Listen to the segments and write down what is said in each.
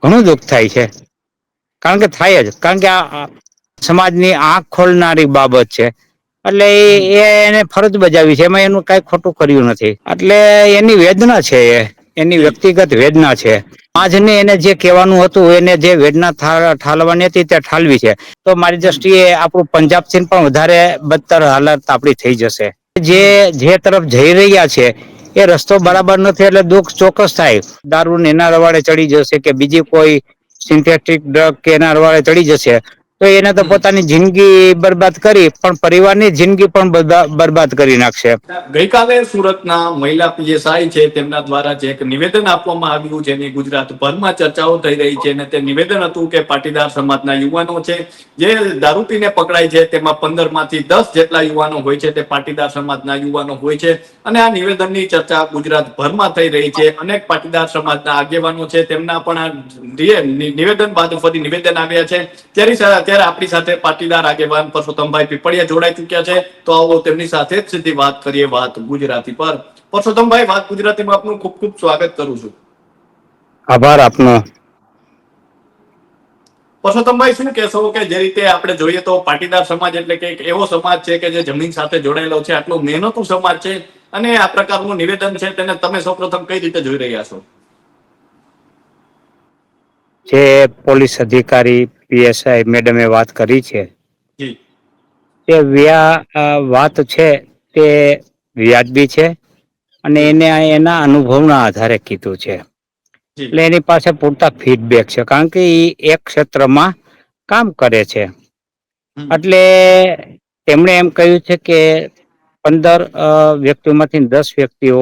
ઘણું દુઃખ થાય છે. કારણ કે થાય જ કારણ કે આ સમાજની આંખ ખોલનારી બાબત છે. એટલે હમ એને ફરજ બજાવી છે એમાં એનું કઈ ખોટું કર્યું નથી એટલે એની વેદના છે એની જી વ્યક્તિગત વેદના છે. આજને એને જે કહેવાનું હતું એને જે વેદના ઠાલવાની હતી તે ઠાલવી છે. તો મારી હમ દ્રષ્ટિએ આપણું પંજાબ થી પણ વધારે બદતર હાલત આપડી થઈ જશે. હમ જે તરફ જઈ રહ્યા છે એ રસ્તો હમ બરાબર નથી એટલે દુઃખ ચોક્કસ થાય. દારૂ એના રવાડે ચડી જશે કે બીજી કોઈ સિન્થેટિક ડ્રગ કે એના રવાડે ચડી જશે તો એને તો હમ પોતાની જિંદગી બરબાદ કરી પણ પરિવારની જિંદગી પણ બરબાદ કરી નાખશે. ગઈકાલે સુરતના મહિલા પીએસઆઈ છે તેમના દ્વારા જે એક નિવેદન આપવામાં આવ્યું જેની ગુજરાતભરમાં ચર્ચાઓ થઈ રહી છે અને તે નિવેદન હતું કે પાટીદાર સમાજના યુવાનો છે જે દારૂ પીને પકડાય છે તેમાં 15 માંથી 10 જેટલા યુવાનો હોય છે તે પાટીદાર સમાજના યુવાનો હોય છે. અને આ નિવેદનની ચર્ચા ગુજરાતભરમાં થઈ રહી છે. અનેક પાટીદાર સમાજના આગેવાનો છે તેમના પણ આ નિવેદન બાદ ફરી નિવેદન આવ્યા છે. ત્યારે આપણી સાથે પાટીદાર આગેવાન પરસોત્તમભાઈ પીપળિયા જોડાઈ ચુક્યા છે. તો આવો તેમની સાથે જ સીધી વાત કરીએ વાત ગુજરાતી પર. પરસોત્તમભાઈ, વાત ગુજરાતીમાં આપનું ખૂબ ખૂબ સ્વાગત કરું છું. આભાર આપનો. પરસોત્તમભાઈ, શું કહેશો કે જે રીતે આપણે જોઈએ તો પાટીદાર સમાજ એટલે કે એક એવો સમાજ છે કે જે જમીન સાથે જોડાયેલો છે, આટલો મહેનતુ સમાજ છે અને આ પ્રકારનું નિવેદન છે તેને તમે સૌપ્રથમ કઈ રીતે જોઈ રહ્યા છો? જે પોલીસ અધિકારી પીએસઆઈ મેડમે વાત કરી છે જી. તે વાત છે તે વ્યાજબી છે. અને જી એને એના અનુભવના આધારે કીધું છે. જી એટલે એની પાસે પૂરતા ફીડબેક છે કારણ કે એક ક્ષેત્રમાં કામ કરે છે. હમ એટલે તેમણે એમ કહ્યું છે કે 15 વ્યક્તિઓમાંથી 10 વ્યક્તિઓ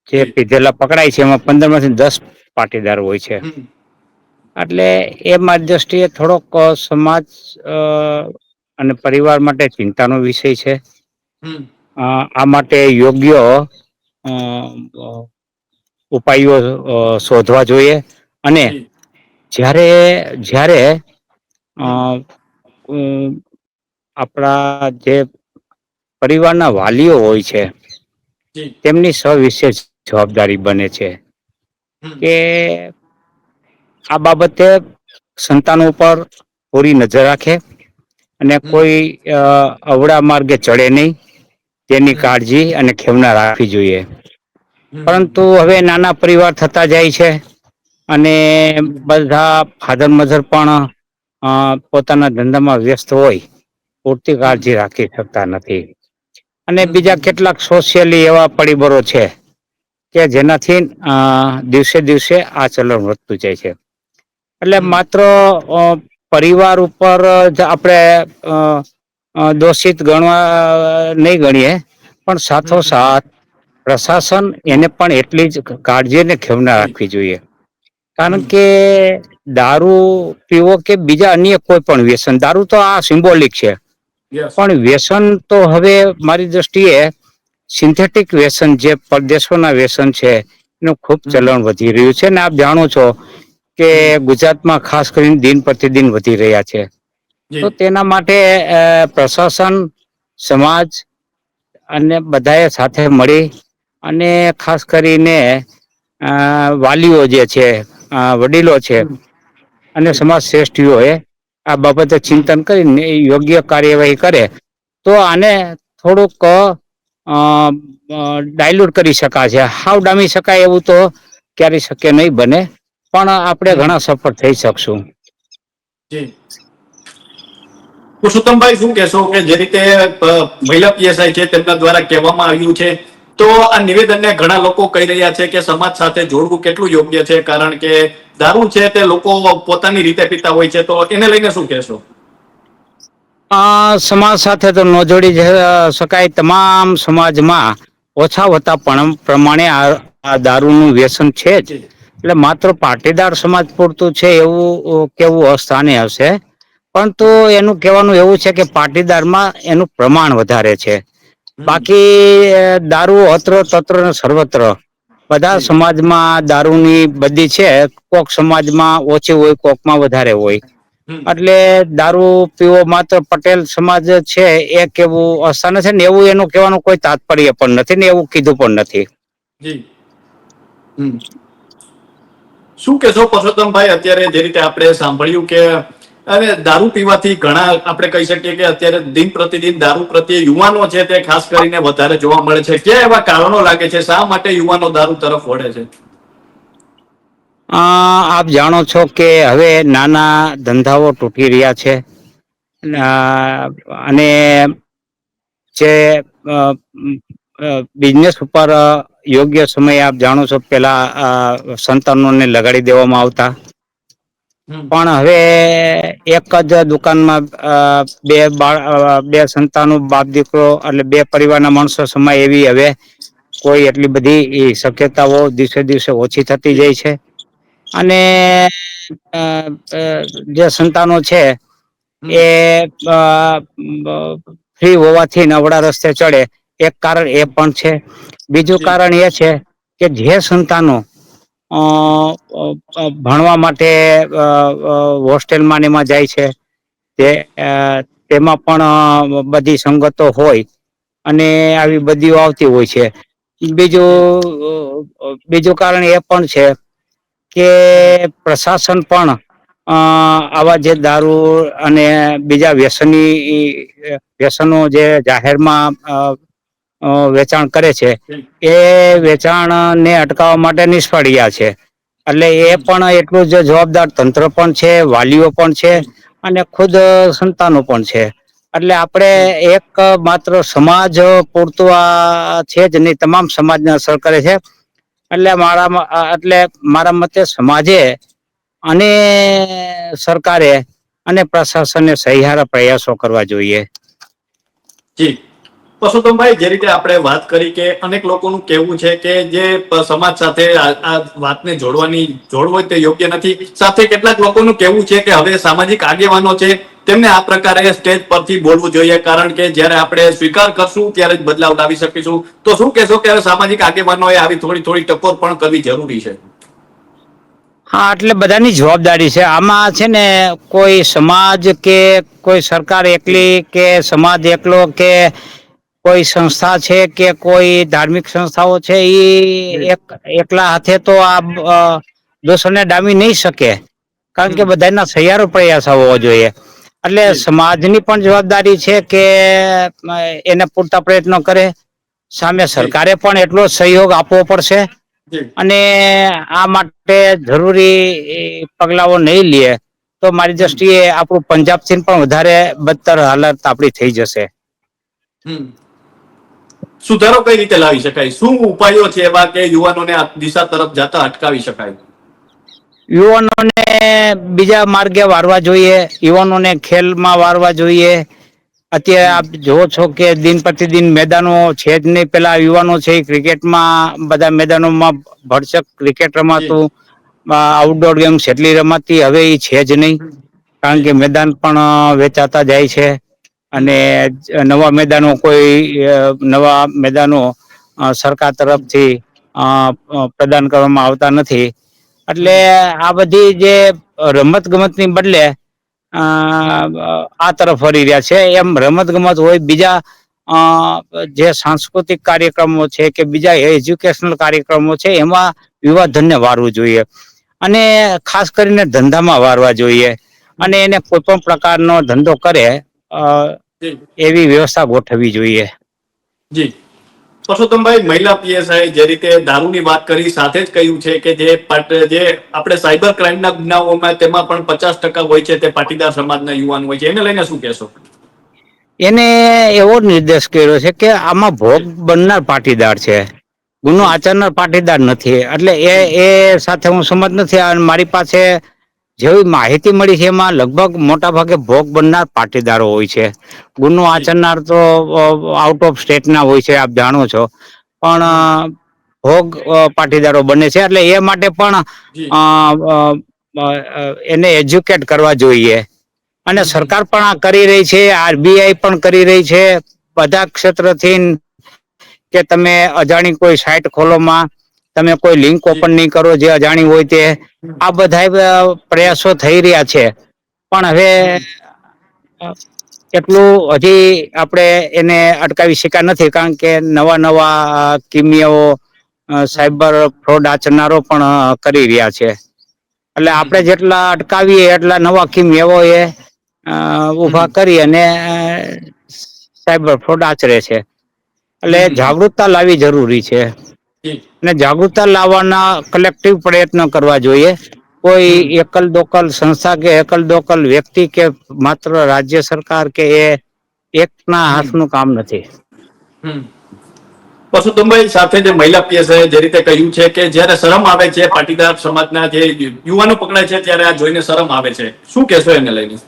જે જી પીધેલા પકડાય છે એમાં 15 માંથી 10 પાટીદાર હોય છે. હમ એટલે એ મારી દ્રષ્ટિએ થોડોક સમાજ અને પરિવાર માટે ચિંતાનો વિષય છે. હમ આ માટે યોગ્ય ઉપાયો શોધવા જોઈએ અને જી જ્યારે હમ આપણા જે પરિવારના વાલીઓ હોય છે જી તેમની સવિશેષ જવાબદારી બને છે હમ કે આ બાબતે સંતાનો ઉપર પૂરી નજર રાખે અને હમ કોઈ અવળા માર્ગે ચડે નહીં તેની હમ કાળજી અને ખેવના રાખવી જોઈએ. પરંતુ હમ હવે નાના પરિવાર થતા જાય છે અને હમ બધા ફાધર મધર પણ પોતાના ધંધામાં વ્યસ્ત હોય પૂરતી હમ કાળજી રાખી શકતા નથી અને હમ બીજા હમ કેટલાક સોશિયલી એવા પરિબળો છે કે જેનાથી દિવસે દિવસે આ ચલણ વધતું જાય છે. એટલે હમ માત્ર પરિવાર ઉપર જ આપણેે દોષિત ગણવા નહી ગણીએ પણ હમ સાથોસાથ પ્રશાસન હમ એને પણ એટલી જ કાળજીને ખેવના જી રાખવી જોઈએ. કારણ હમ કે દારૂ પીવો કે બીજા અન્ય કોઈ પણ વ્યસન દારૂ તો આ સિમ્બોલિક છે. યસ પણ વ્યસન તો હવે મારી દ્રષ્ટિએ સિન્થેટિક વ્યસન જે પરદેશોના વ્યસન છે એનું ખુબ હમ ચલણ વધી રહ્યું છે ને આપ જાણો છો કે હમ ગુજરાતમાં ખાસ કરીને દિન પ્રતિદિન વધી રહ્યા છે. તો જી તેના માટે પ્રશાસન સમાજ અને બધાએ સાથે મળી અને ખાસ કરીને વાલીઓ જે છે વડીલો છે હમ અને જી સમાજ શ્રેષ્ઠીઓ એ આ બાબતે હમ ચિંતન કરીને યોગ્ય કાર્યવાહી કરે તો આને થોડુંક ડાયલ્યુટ કરી શકાય છે હાવ ડામી શકાય એવું તો ક્યારે શક્ય નહીં બને પણ આપણે હમ ઘણા સફળ થઈ શકશું. જી. પુરુષોત્તમભાઈ, શું કેશો કે જે રીતે મહિલા પીએસઆઈ છે તેમના દ્વારા કહેવામાં આવ્યું છે તો આ નિવેદનને ઘણા લોકો કહી રહ્યા છે કે સમાજ સાથે જોડવું કેટલું યોગ્ય છે કારણ કે દારૂ છે તે લોકો પોતાની રીતે પીતા હોય છે તો એને લઈને શું કહેશો? સમાજ સાથે તો ન જોડી શકાય તમામ સમાજમાં ઓછા હોતા પણ પ્રમાણે આ દારૂનું વ્યસન છે જ જી એટલે માત્ર પાટીદાર સમાજ પૂરતું છે એવું કેવું અસ્થાને હશે પરંતુ હમ એનું કહેવાનું એવું છે કે પાટીદારમાં એનું પ્રમાણ વધારે છે. હમ બાકી દારૂ અત્ર તત્ર સર્વત્ર બધા જી સમાજમાં દારૂની બધી છે કોક સમાજમાં ઓછી હોય કોકમાં વધારે હોય હમ એટલે દારૂ પીવો માત્ર પટેલ સમાજ છે એ કેવું અસ્થાન છે ને એવું એનું કહેવાનું કોઈ તાત્પર્ય પણ નથી ને એવું કીધું પણ નથી. જી હમ શું કહેશો પરસોત્તમભાઈ, અત્યારે જે રીતે આપણે સાંભળ્યું કે અને દારૂ પીવાથી ઘણા આપણે કહી શકીએ કે અત્યારે દિન પ્રતિદિન દારૂ પ્રત્યે યુવાનો છે તે ખાસ કરીને વધારે જોવા મળે છે. ક્યાં એવા કારણો લાગે છે, શા માટે યુવાનો દારૂ તરફ વળે છે? આપ જાણો છો કે હવે નાના ધંધાઓ તૂટી રહ્યા છે. અને જે બિઝનેસ ઉપર યોગ્ય સમયે આપ જાણો છો પેલા સંતાનોને લગાડી દેવામાં આવતા, હમ. પણ હવે એક જ દુકાનમાં બે સંતાનો બાપ દીકરો એટલે બે પરિવારના માણસો સમાય એવી હવે કોઈ એટલી બધી શક્યતાઓ દિવસે દિવસે ઓછી થતી જી. જાય છે. અને જે સંતાનો છે હમ. એ ફ્રી હોવાથી નવડા રસ્તે ચડે, એક કારણ એ હમ. પણ છે. બીજું જી. કારણ એ છે કે જે સંતાનો હમ. ભણવા માટે હોસ્ટેલમાં ને એમાં જાય છે, તે જી. તેમાં પણ બધી સંગતો હોય અને હમ. આવી બદીઓ આવતી હોય છે. જી. બીજું કારણ એ પણ છે કે હમ. પ્રશાસન પણ આવા જે દારૂ અને બીજા વ્યસનો જે જાહેરમાં વેચાણ કરે છે, જી. એ હમ. વેચાણ ને અટકાવવા માટે નિષ્ફળ ગયા છે. એટલે એ હમ. પણ એટલું જ જવાબદાર તંત્ર પણ છે, વાલીઓ પણ છે જી. અને ખુદ સંતાનો પણ છે. એટલે આપડે જી. એક માત્ર સમાજ પૂરતું આ છે જ નહી, તમામ સમાજને અસર કરે છે. એટલે મારા મતે સમાજે અને સરકારે અને પ્રશાસનને સહિયારા પ્રયાસો કરવા જોઈએ. જી. પરસોત્તમભાઈ, જે રીતે આપણે વાત કરી કે અનેક લોકોનું કહેવું છે કે જે સમાજ સાથે આ વાતને જોડવો તે યોગ્ય નથી. સાથે કેટલાક લોકોનું કહેવું છે કે હવે સામાજિક આગેવાનો છે તેમને આ પ્રકારે સ્ટેજ પરથી બોલવું જોઈએ, કારણ કે જયારે આપણે સ્વીકાર કરશું ત્યારે જ બદલાવ લાવી શકીશું. તો શું કહેશો કે હવે સામાજિક આગેવાનોએ આવી થોડી ટકોર પણ કરવી જરૂરી છે? હા, એટલે બધાની જવાબદારી છે આમાં. છે ને કોઈ સમાજ કે કોઈ સરકાર જી. એકલી કે સમાજ એકલો કે કોઈ સંસ્થા છે કે કોઈ ધાર્મિક સંસ્થાઓ છે, જી. એકલા હાથે તો આ દોષોને ડામી નહી શકે, કારણ કે હમ. બધાના સહિયારો પ્રયાસ હોવો જોઈએ. એટલે જી. સમાજની પણ જવાબદારી છે કે એને પૂરતા પ્રયત્નો કરે. સામે જી. સરકારે પણ એટલો જ સહયોગ આપવો પડશે. જી. અને આ માટે જરૂરી પગલાઓ નહી લે તો મારી હમ. દ્રષ્ટિએ આપણું પંજાબથી પણ વધારે બદતર હાલત આપડી થઈ જશે. હમ. સુધારો કઈ રીતે લાવી શકાય? શું ઉપાયો છે એવા કે યુવાનોને આ દિશા તરફ જતા અટકાવી શકાય? યુવાનોને બીજા માર્ગે વારવા જોઈએ, યુવાનોને ખેલમાં વારવા જોઈએ. અત્યારે હમ. આપ જોવો છો કે દિન પ્રતિદિન મેદાનો છે જ નહીં. પેલા યુવાનો છે એ ક્રિકેટમાં બધા મેદાનોમાં ભરચક ક્રિકેટ જી. રમાતું, આઉટડોર ગેમ્સ એટલી રમાતી હવે એ છે જ નહીં. હમ. કારણ જી. કે મેદાન પણ વેચાતા જાય છે હમ. અને નવા મેદાનો સરકાર હમ. તરફથી પ્રદાન કરવામાં આવતા નથી. એટલે હમ. આ બધી જે રમત ગમતની બદલે આ તરફ વળી રહ્યા છે. એમ રમત ગમત હોય, બીજા જે સાંસ્કૃતિક કાર્યક્રમો છે કે બીજા એજ્યુકેશનલ કાર્યક્રમો છે, એમાં વિવાધનને વારવું જોઈએ. અને ખાસ કરીને ધંધામાં વારવા જોઈએ. હમ. અને એને કોઈ પણ પ્રકારનો ધંધો કરે જી. એવી વ્યવસ્થા ગોઠવવી જોઈએ. જી. પરસોત્તમભાઈ, મહિલા પીએસઆઈ જે રીતે દારૂની વાત કરી, સાથે જ કહ્યું છે કે જે આપણે સાયબર ક્રાઇમના ગુનાઓમાં તેમાં પણ 50% હોય છે તે પાટીદાર સમાજના યુવાન હોય છે. એને લઈને શું કહેશો? એને એવો નિર્દેશ કર્યો છે કે આમાં ભોગ જી. બનનાર પાટીદાર છે, ગુનો જી. આચરનાર પાટીદાર નથી. એટલે હમ. એ સાથે હું સંમત નથી. મારી પાસે જેવી માહિતી મળી છે એમાં લગભગ મોટા ભાગે ભોગ બનનાર પાટીદારો હોય છે. ગુનો જી. આચરનાર તો આઉટ ઓફ સ્ટેટ ના હોય છે, આપ જાણો છો. હમ. પણ ભોગ પાટીદારો બને છે. એટલે એ માટે પણ જી. એને એજ્યુકેટ કરવા જોઈએ. અને હમ. હમ. સરકાર પણ આ કરી રહી છે. આરબીઆઈ પણ કરી રહી છે. બધા ક્ષેત્રથી કે તમે અજાણી કોઈ સાઈટ ખોલોમાં તમે કોઈ લિંક જી. ઓપન નહી કરો જે અજાણી હોય તે. હમ. આ બધા જી. પ્રયાસો થઈ રહ્યા છે. પણ હવે હમ. એટલું હજી આપણે એને અટકાવી શક્યા નથી, કારણ કે નવા કિમિયાઓ હમ. સાયબર ફ્રોડ આચરનારો પણ કરી રહ્યા છે. એટલે આપણે જેટલા અટકાવીએ એટલા નવા કિમ એવો એ ઊભા કરી અને સાયબર ફ્રોડ આચરે છે. એટલે જાગૃતતા લાવવી જરૂરી છે. અને જાગૃતતા લાવવાના કલેક્ટિવ પ્રયત્ન કરવા જોઈએ. કોઈ એકલ દોકલ સંસ્થા કે એકલ દોકલ વ્યક્તિ કે માત્ર રાજ્ય સરકાર કે એ એકના હાથનું કામ નથી. પરસોત્તમભાઈ, સાથે જે મહિલા પીએસઆઈ જે રીતે કહ્યું છે કે જ્યારે શરમ આવે છે, પાટીદાર સમાજના જે યુવાનો પકડાય છે ત્યારે આ જોઈને શરમ આવે છે, શું કહેશો એને લઈને?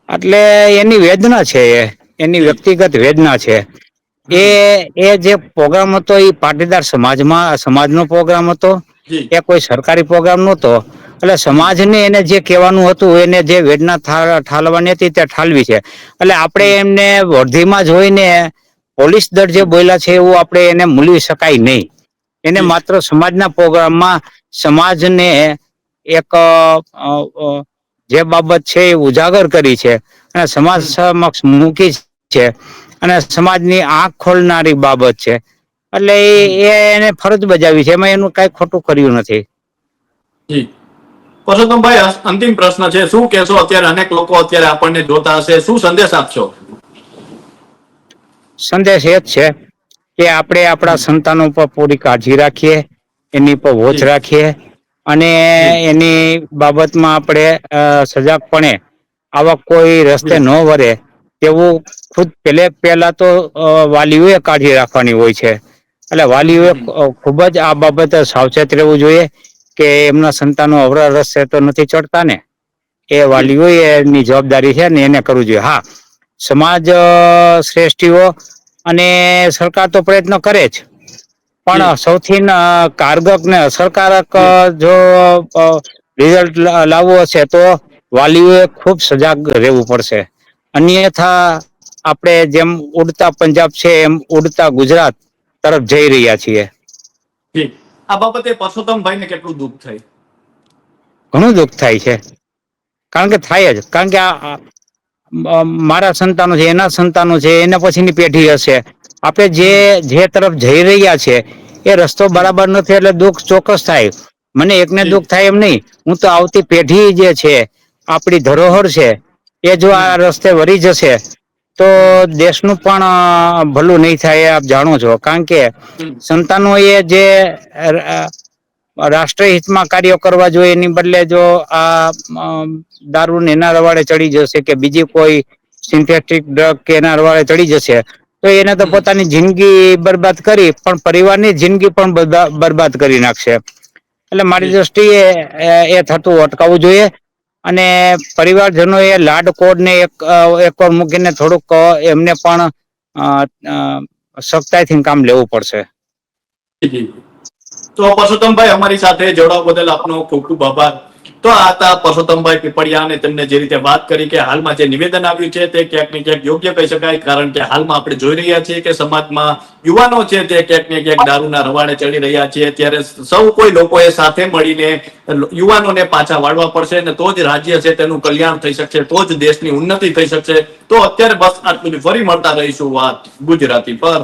એટલે એની વેદના છે, એની જી વ્યક્તિગત વેદના છે. એ જે પ્રોગ્રામ હતો એ પાટીદાર સમાજનો પ્રોગ્રામ હતો. જી એ કોઈ સરકારી પ્રોગ્રામ નહોતો. એટલે સમાજને એને જે કહેવાનું હતું, એને જે વેદના ઠાલવાની હતી તે ઠાલવી છે. એટલે આપણે એમને વર્ધીમાં જોઈને પોલીસ દળ જે બોલ્યા છે એવું આપણે એને મૂલવી શકાય નહીં. એને જી માત્ર સમાજના પ્રોગ્રામમાં સમાજને એક જે બાબત છે એ ઉજાગર કરી છે અને સમાજ સમક્ષ મૂકી છે અને સમાજની આંખ ખોલનારી બાબત છે. એટલે એને ફરજ બજાવી છે, એમાં એનું કઈ ખોટું કર્યું નથી. જી પરસોત્તમભાઈ, અંતિમ પ્રશ્ન છે, શું કહેશો? અત્યારે અનેક લોકો અત્યારે આપણને જોતા હશે, શું સંદેશ આપશો? સંદેશ એ જ છે કે આપણે આપણા સંતાનો પર પૂરી કાળજી રાખીએ, એની પર વોચ જી રાખીએ અને જી એની બાબતમાં આપણે સજાગપણે આવા કોઈ રસ્તે જી ન વળે તેવું ખુદ પહેલા તો વાલીઓએ કાળજી રાખવાની હોય છે. એટલે વાલીઓએ ખૂબ જ આ બાબતે સાવચેત રહેવું જોઈએ કે એમના સંતાનો અવળા રસ્તે તો નથી ચડતા ને. એ જી વાલીઓ એની જવાબદારી છે ને એને કરવું જોઈએ. હા, સમાજ શ્રેષ્ઠીઓ અને સરકાર તો પ્રયત્ન કરે જ, જી પણ સૌથી કારગર ને અસરકારક જી જો રિઝલ્ટ લાવવો હશે તો વાલીઓએ ખૂબ સજાગ રહેવું પડશે. અન્યથા આપણે જેમ ઉડતા પંજાબ છે એમ ઉડતા ગુજરાત તરફ જઈ રહ્યા છીએ. જી આ બાબતે પરસોત્તમભાઈને કેટલું દુઃખ થાય? ઘણું દુઃખ થાય છે. કારણ કે થાય જ, કારણ કે મારા સંતાનો છે, એના સંતાનો છે, એના પછીની પેઢી હશે. આપણે જે તરફ જઈ રહ્યા છે એ રસ્તો બરાબર નથી એટલે દુઃખ ચોક્કસ થાય. મને એકને જી દુઃખ થાય એમ નહીં, હું તો આવતી પેઢી જે છે, આપણી ધરોહર છે, એ જો આ રસ્તે વળી જશે તો દેશનું પણ ભલું નહીં થાય, એ આપ જાણો છો. કારણ કે સંતાનો એ જે રાષ્ટ્રીય હિતમાં કાર્યો કરવા જોઈએ એની બદલે જો આ દારૂ એના રવાડે ચડી જશે કે બીજી કોઈ સિન્થેટિક ડ્રગ કે એના રવાડે ચડી જશે તો એને તો પોતાની જિંદગી બરબાદ કરી, પણ પરિવારની જિંદગી પણ બરબાદ કરી નાખશે. એટલે મારી જી દ્રષ્ટિએ એ થતું અટકાવવું જોઈએ અને પરિવારજનો એ લાડકોડ ને એક વાર મૂકીને થોડુંક એમને પણ સખ્તાઈથી કામ લેવું પડશે. તો પરસોત્તમભાઈ, અમારી સાથે જોડાવા બદલ આપનો ખૂબ ખૂબ આભાર. તો આ હતા પરસોત્તમભાઈ પીપળિયા, અને તેમને જે રીતે વાત કરી કે હાલમાં જે નિવેદન આવ્યું છે તે ક્યાંક ને ક્યાંક યોગ્ય કહી શકાય, કારણ કે હાલમાં આપણે જોઈ રહ્યા છીએ કે સમાજમાં યુવાનો છે તે ક્યાંક ને ક્યાંક દારૂના રવાડે ચડી રહ્યા છે. ત્યારે સૌ કોઈ લોકોએ સાથે મળીને યુવાનોને પાછા વાળવા પડશે અને તો જ રાજ્ય છે તેનું કલ્યાણ થઈ શકશે, તો જ દેશની ઉન્નતિ થઈ શકશે. તો અત્યારે બસ આટલું, ફરી મળતા રહીશું વાત ગુજરાતી પર.